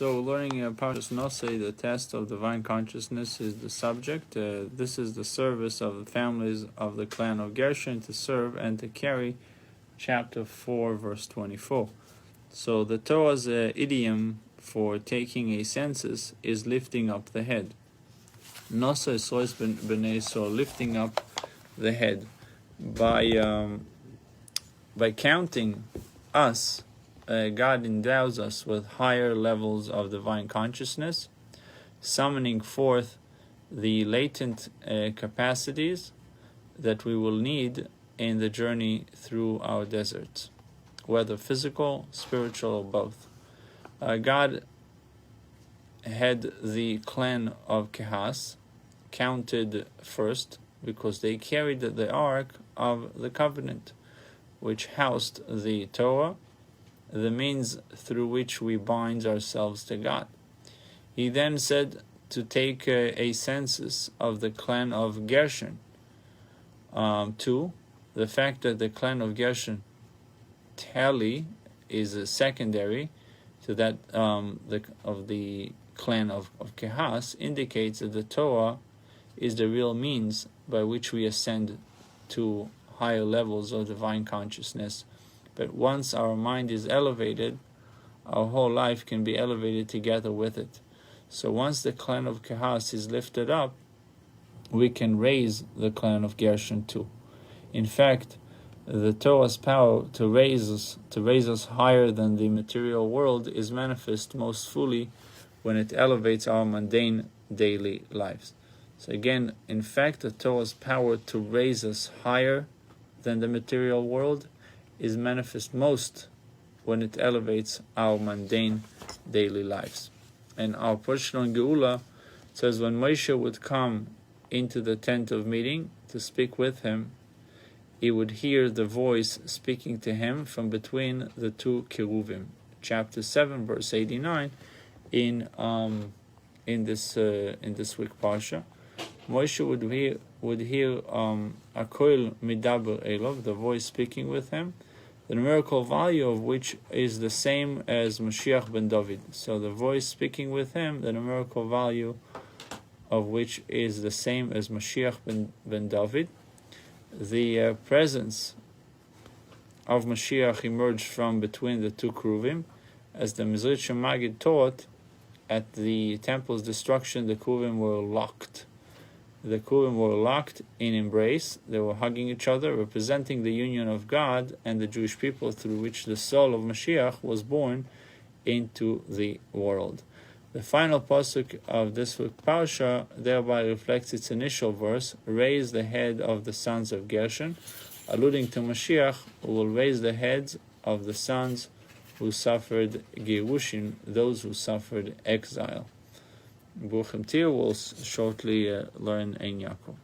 So learning Parshas Naso, the test of divine consciousness, is the subject. This is the service of the families of the clan of Gershon to serve and to carry chapter 4, verse 24. So the Torah's idiom for taking a census is lifting up the head. Naso is always been so lifting up the head by counting us. God endows us with higher levels of divine consciousness, summoning forth the latent capacities that we will need in the journey through our deserts, whether physical, spiritual, or both. God had the clan of Kehas counted first because they carried the Ark of the Covenant, which housed the Torah, the means through which we bind ourselves to God. He then said to take a census of the clan of Gershon. 2. The fact that the clan of Gershon tally is a secondary to that of the clan of Kehas indicates that the Torah is the real means by which we ascend to higher levels of divine consciousness. But once our mind is elevated, our whole life can be elevated together with it. So once the clan of Kehas is lifted up, we can raise the clan of Gershon too. In fact, the Torah's power to raise us higher than the material world is manifest most fully when it elevates our mundane daily lives. So again, in fact, the Torah's power to raise us higher than the material world is manifest most when it elevates our mundane daily lives. And our portion on Geula says when Moshe would come into the tent of meeting to speak with him, he would hear the voice speaking to him from between the two cheruvim. Chapter 7, verse 89, in this week parsha, Moshe would hear a koil midaber elov, the voice speaking with him, the numerical value of which is the same as Mashiach ben David. So the voice speaking with him, the numerical value of which is the same as Mashiach ben David. The presence of Mashiach emerged from between the two Kruvim, as the Mizrich Magid taught. At the temple's destruction, the Kruvim were locked. The Kruvim were locked in embrace. They were hugging each other, representing the union of God and the Jewish people through which the soul of Mashiach was born into the world. The final pasuk of this week parsha thereby reflects its initial verse, raise the head of the sons of Gershon, alluding to Mashiach, who will raise the heads of the sons who suffered Gerushin, those who suffered exile. Buchim Tir will shortly learn Ein Yaakov.